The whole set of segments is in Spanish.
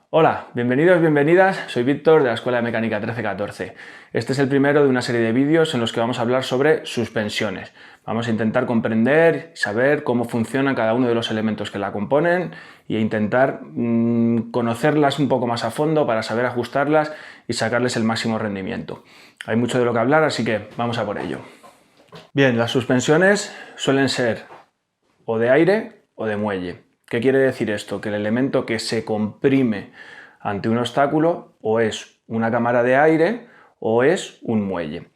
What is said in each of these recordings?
Hola, bienvenidos, bienvenidas, soy Víctor de la Escuela de Mecánica 1314. Este es el primero de una serie de vídeos en los que vamos a hablar sobre suspensiones. Vamos a intentar comprender y saber cómo funcionan cada uno de los elementos que la componen e intentar conocerlas un poco más a fondo para saber ajustarlas y sacarles el máximo rendimiento. Hay mucho de lo que hablar, así que vamos a por ello. Bien, las suspensiones suelen ser o de aire o de muelle. ¿Qué quiere decir esto? Que el elemento que se comprime ante un obstáculo o es una cámara de aire o es un muelle.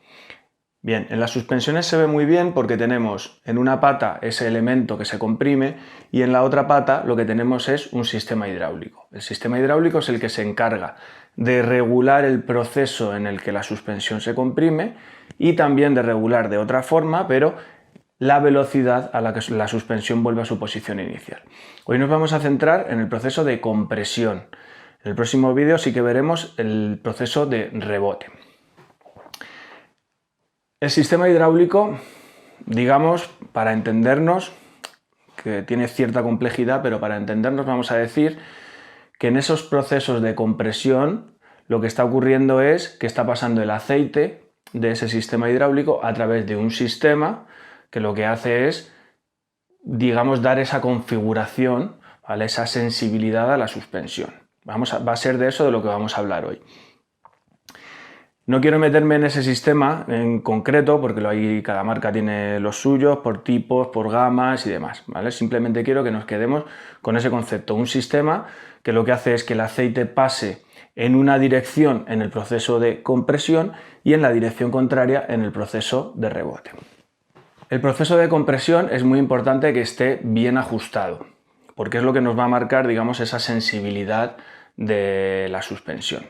Bien, en las suspensiones se ve muy bien porque tenemos en una pata ese elemento que se comprime y en la otra pata lo que tenemos es un sistema hidráulico. El sistema hidráulico es el que se encarga de regular el proceso en el que la suspensión se comprime y también de regular de otra forma, pero la velocidad a la que la suspensión vuelve a su posición inicial. Hoy nos vamos a centrar en el proceso de compresión. En el próximo vídeo sí que veremos el proceso de rebote. El sistema hidráulico, digamos, para entendernos, que tiene cierta complejidad, pero para entendernos vamos a decir que en esos procesos de compresión lo que está ocurriendo es que está pasando el aceite de ese sistema hidráulico a través de un sistema que lo que hace es, digamos, dar esa configuración, ¿vale? Esa sensibilidad a la suspensión. Va a ser de eso de lo que vamos a hablar hoy. No quiero meterme en ese sistema en concreto porque cada marca tiene los suyos por tipos, por gamas y demás, ¿vale? Simplemente quiero que nos quedemos con ese concepto, un sistema que lo que hace es que el aceite pase en una dirección en el proceso de compresión y en la dirección contraria en el proceso de rebote. El proceso de compresión es muy importante que esté bien ajustado, porque es lo que nos va a marcar, digamos, esa sensibilidad de la suspensión.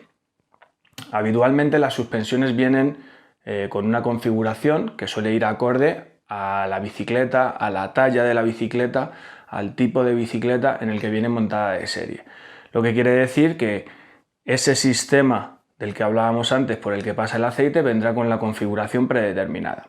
Habitualmente las suspensiones vienen con una configuración que suele ir acorde a la bicicleta, a la talla de la bicicleta, al tipo de bicicleta en el que viene montada de serie. Lo que quiere decir que ese sistema del que hablábamos antes por el que pasa el aceite vendrá con la configuración predeterminada.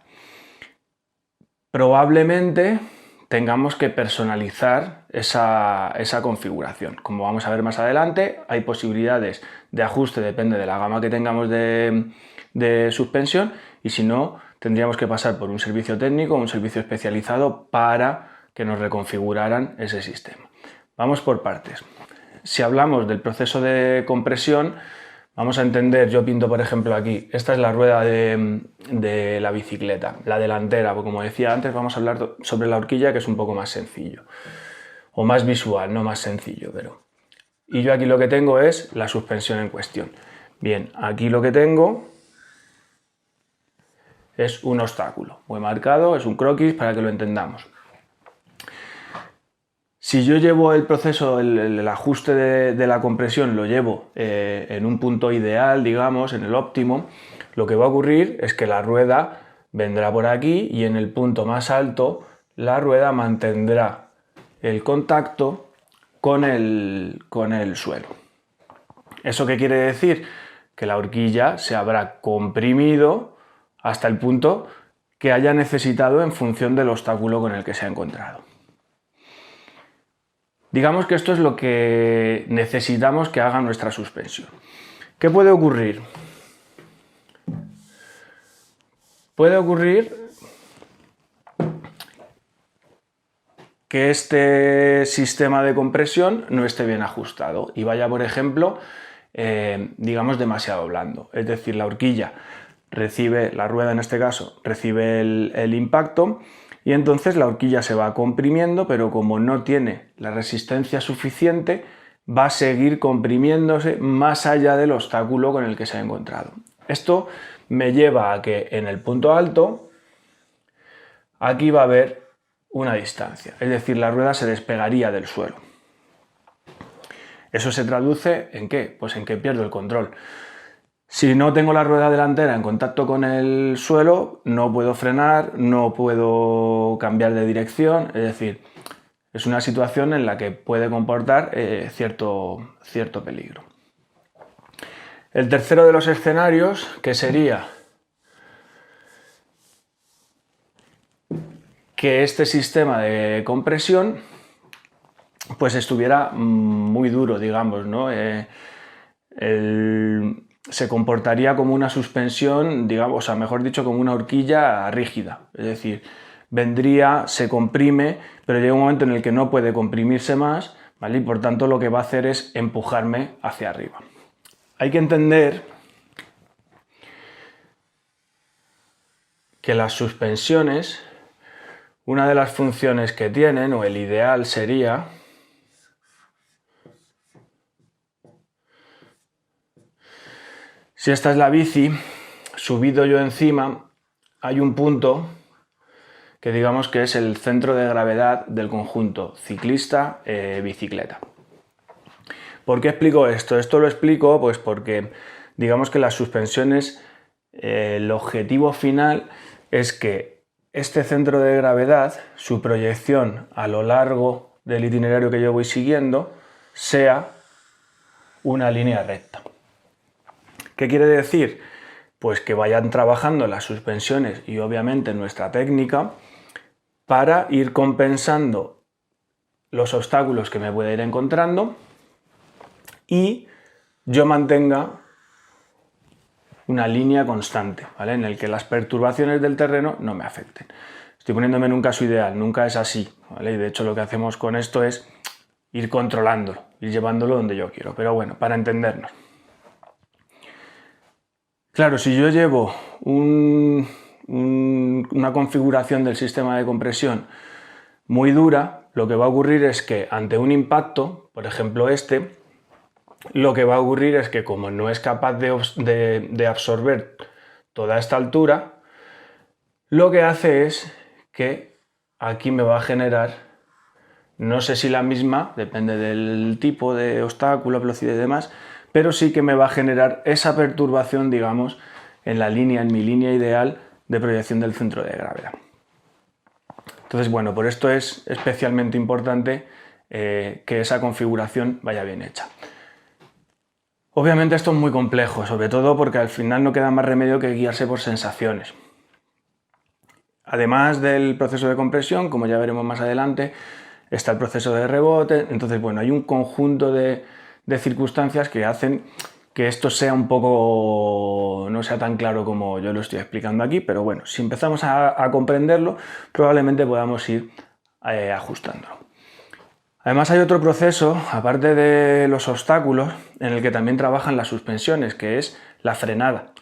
Probablemente tengamos que personalizar esa configuración. Como vamos a ver más adelante, hay posibilidades de ajuste, depende de la gama que tengamos de suspensión, y si no, tendríamos que pasar por un servicio técnico, un servicio especializado para que nos reconfiguraran ese sistema. Vamos por partes. Si hablamos del proceso de compresión, vamos a entender, yo pinto por ejemplo aquí, esta es la rueda de la bicicleta, la delantera, porque como decía antes vamos a hablar sobre la horquilla, que es un poco más sencillo, o más visual, no más sencillo, pero... Y yo aquí lo que tengo es la suspensión en cuestión. Bien, aquí lo que tengo es un obstáculo, muy marcado, es un croquis para que lo entendamos. Si yo llevo el proceso, el ajuste de la compresión, lo llevo en un punto ideal, digamos, en el óptimo, lo que va a ocurrir es que la rueda vendrá por aquí y en el punto más alto la rueda mantendrá el contacto con el suelo. ¿Eso qué quiere decir? Que la horquilla se habrá comprimido hasta el punto que haya necesitado en función del obstáculo con el que se ha encontrado. Digamos que esto es lo que necesitamos que haga nuestra suspensión. ¿Qué puede ocurrir? Puede ocurrir que este sistema de compresión no esté bien ajustado y vaya, por ejemplo, digamos demasiado blando. Es decir, la horquilla recibe, la rueda en este caso, recibe el impacto y entonces la horquilla se va comprimiendo, pero como no tiene la resistencia suficiente, va a seguir comprimiéndose más allá del obstáculo con el que se ha encontrado. Esto me lleva a que en el punto alto, aquí va a haber una distancia, es decir, la rueda se despegaría del suelo. ¿Eso se traduce en qué? Pues en que pierdo el control. Si no tengo la rueda delantera en contacto con el suelo, no puedo frenar, no puedo cambiar de dirección, es decir, es una situación en la que puede comportar cierto peligro. El tercero de los escenarios, que sería que este sistema de compresión pues estuviera muy duro, digamos, ¿no? Se comportaría como una suspensión, digamos, o sea, mejor dicho, como una horquilla rígida. Es decir, vendría, se comprime, pero llega un momento en el que no puede comprimirse más, ¿vale? Y por tanto lo que va a hacer es empujarme hacia arriba. Hay que entender que las suspensiones, una de las funciones que tienen, o el ideal sería, si esta es la bici, subido yo encima, hay un punto que digamos que es el centro de gravedad del conjunto ciclista-bicicleta. ¿Por qué explico esto? Esto lo explico pues porque digamos que las suspensiones, el objetivo final es que este centro de gravedad, su proyección a lo largo del itinerario que yo voy siguiendo, sea una línea recta. ¿Qué quiere decir? Pues que vayan trabajando las suspensiones y obviamente nuestra técnica para ir compensando los obstáculos que me pueda ir encontrando y yo mantenga una línea constante, ¿vale? En el que las perturbaciones del terreno no me afecten. Estoy poniéndome en un caso ideal, nunca es así, ¿vale? Y de hecho lo que hacemos con esto es ir controlándolo, ir llevándolo donde yo quiero, pero bueno, para entendernos. Claro, si yo llevo una configuración del sistema de compresión muy dura, lo que va a ocurrir es que ante un impacto, por ejemplo lo que va a ocurrir es que como no es capaz de absorber toda esta altura, lo que hace es que aquí me va a generar, no sé si la misma, depende del tipo de obstáculo, velocidad y demás, pero sí que me va a generar esa perturbación, digamos, en mi línea ideal de proyección del centro de gravedad. Entonces, bueno, por esto es especialmente importante que esa configuración vaya bien hecha. Obviamente esto es muy complejo, sobre todo porque al final no queda más remedio que guiarse por sensaciones. Además del proceso de compresión, como ya veremos más adelante, está el proceso de rebote. Entonces, bueno, hay un conjunto de circunstancias que hacen que esto sea un poco, no sea tan claro como yo lo estoy explicando aquí, pero bueno, si empezamos a comprenderlo, probablemente podamos ir ajustándolo. Además hay otro proceso, aparte de los obstáculos, en el que también trabajan las suspensiones, que es la frenada.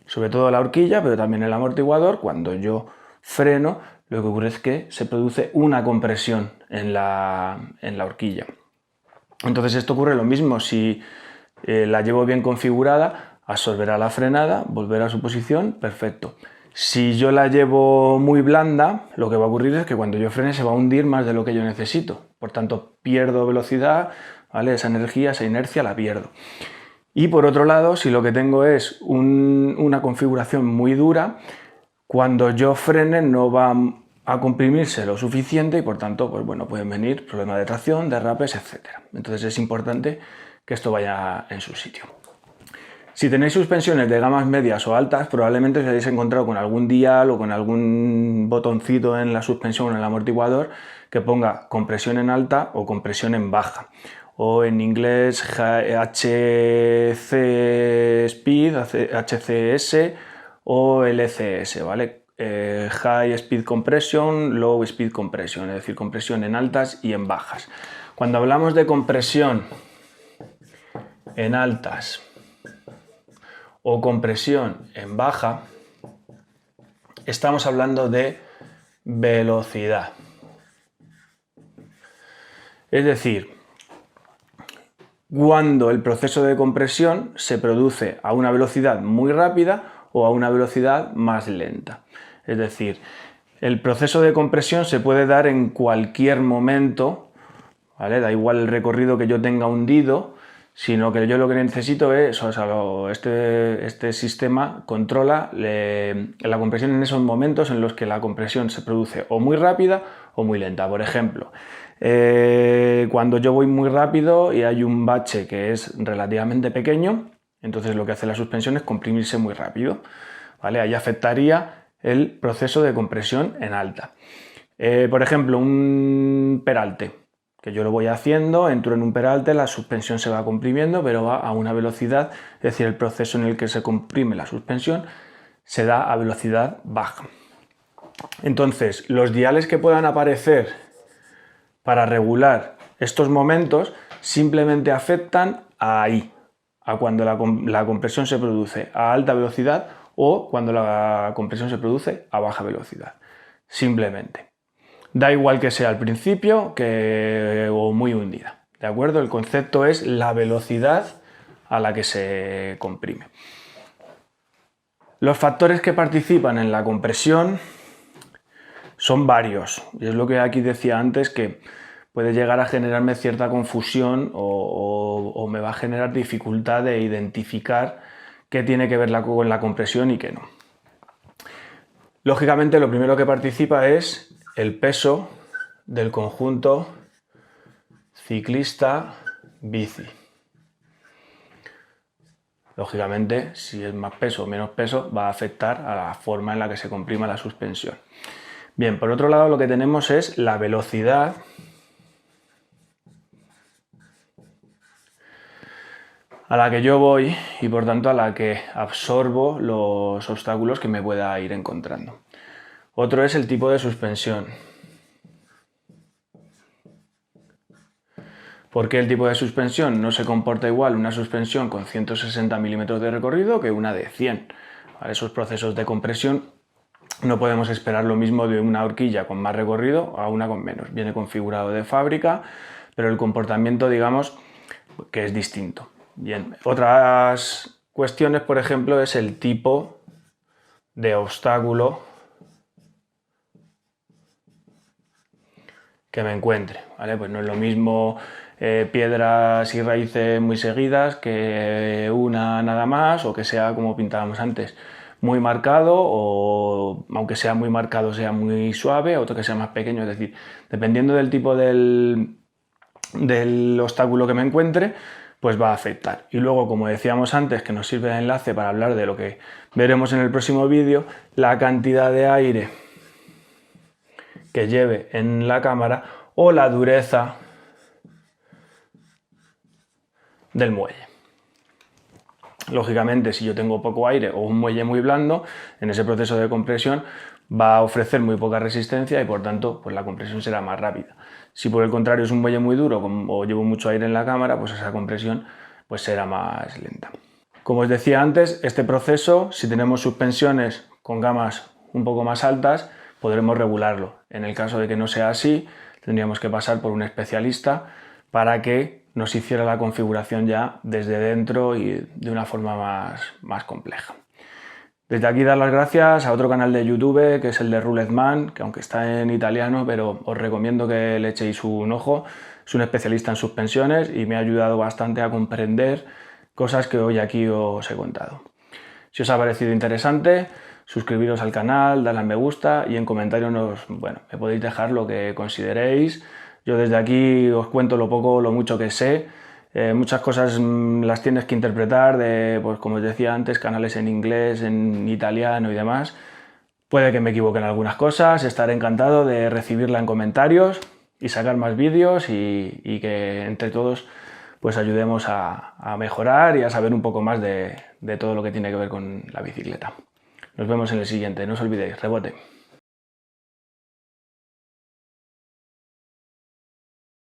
Sobre todo la horquilla, pero también el amortiguador. Cuando yo freno, lo que ocurre es que se produce una compresión en la horquilla. Entonces esto ocurre lo mismo, si la llevo bien configurada, absorberá la frenada, volverá a su posición, perfecto. Si yo la llevo muy blanda, lo que va a ocurrir es que cuando yo frene se va a hundir más de lo que yo necesito. Por tanto, pierdo velocidad, ¿vale? Esa energía, esa inercia la pierdo. Y por otro lado, si lo que tengo es una configuración muy dura, cuando yo frene no va a comprimirse lo suficiente y por tanto, pues bueno, pueden venir problemas de tracción, derrapes, etc. Entonces es importante que esto vaya en su sitio. Si tenéis suspensiones de gamas medias o altas, probablemente os hayáis encontrado con algún dial o con algún botoncito en la suspensión o en el amortiguador que ponga compresión en alta o compresión en baja. O en inglés HC Speed, HCS o LCS, ¿vale? High Speed Compression, Low Speed Compression, es decir, compresión en altas y en bajas. Cuando hablamos de compresión en altas o compresión en baja, estamos hablando de velocidad. Es decir, cuando el proceso de compresión se produce a una velocidad muy rápida o a una velocidad más lenta. Es decir, el proceso de compresión se puede dar en cualquier momento, ¿vale? Da igual el recorrido que yo tenga hundido, sino que yo lo que necesito es, o sea, este sistema controla la compresión en esos momentos en los que la compresión se produce o muy rápida o muy lenta. Por ejemplo, cuando yo voy muy rápido y hay un bache que es relativamente pequeño, entonces lo que hace la suspensión es comprimirse muy rápido, ¿vale? Ahí afectaría el proceso de compresión en alta. Por ejemplo, un peralte. que yo lo voy haciendo, entro en un peralte, la suspensión se va comprimiendo, pero va a una velocidad, es decir, el proceso en el que se comprime la suspensión se da a velocidad baja. Entonces, los diales que puedan aparecer para regular estos momentos simplemente afectan a cuando la compresión se produce a alta velocidad o cuando la compresión se produce a baja velocidad. Simplemente. Da igual que sea al principio o muy hundida. ¿De acuerdo? El concepto es la velocidad a la que se comprime. Los factores que participan en la compresión son varios. Y es lo que aquí decía antes, que puede llegar a generarme cierta confusión o me va a generar dificultad de identificar qué tiene que ver con la compresión y qué no. Lógicamente, lo primero que participa es el peso del conjunto ciclista-bici. Lógicamente, si es más peso o menos peso, va a afectar a la forma en la que se comprima la suspensión. Bien, por otro lado, lo que tenemos es la velocidad a la que yo voy y por tanto a la que absorbo los obstáculos que me pueda ir encontrando. Otro es el tipo de suspensión. ¿Por qué el tipo de suspensión no se comporta igual una suspensión con 160 milímetros de recorrido que una de 100? Para esos procesos de compresión no podemos esperar lo mismo de una horquilla con más recorrido a una con menos. Viene configurado de fábrica, pero el comportamiento, digamos, que es distinto. Bien, otras cuestiones, por ejemplo, es el tipo de obstáculo que me encuentre, ¿vale? Pues no es lo mismo piedras y raíces muy seguidas que una nada más, o que sea, como pintábamos antes, muy marcado, o aunque sea muy marcado sea muy suave, otro que sea más pequeño. Es decir, dependiendo del tipo del obstáculo que me encuentre, pues va a afectar. Y luego, como decíamos antes, que nos sirve de enlace para hablar de lo que veremos en el próximo vídeo, la cantidad de aire que lleve en la cámara o la dureza del muelle. Lógicamente, si yo tengo poco aire o un muelle muy blando, en ese proceso de compresión va a ofrecer muy poca resistencia y por tanto pues la compresión será más rápida. Si por el contrario es un muelle muy duro o llevo mucho aire en la cámara, pues esa compresión pues será más lenta. Como os decía antes, este proceso, si tenemos suspensiones con gamas un poco más altas, podremos regularlo. En el caso de que no sea así, tendríamos que pasar por un especialista para que nos hiciera la configuración ya desde dentro y de una forma más compleja. Desde aquí dar las gracias a otro canal de YouTube, que es el de Ruletman, que aunque está en italiano, pero os recomiendo que le echéis un ojo. Es un especialista en suspensiones y me ha ayudado bastante a comprender cosas que hoy aquí os he contado. Si os ha parecido interesante, suscribiros al canal, darle a me gusta y en comentarios me podéis dejar lo que consideréis. Yo desde aquí os cuento lo poco o lo mucho que sé. Muchas cosas las tienes que interpretar pues como os decía antes, canales en inglés, en italiano y demás. Puede que me equivoque en algunas cosas, estaré encantado de recibirla en comentarios y sacar más vídeos y que entre todos pues ayudemos a mejorar y a saber un poco más de todo lo que tiene que ver con la bicicleta. Nos vemos en el siguiente, no os olvidéis, rebote.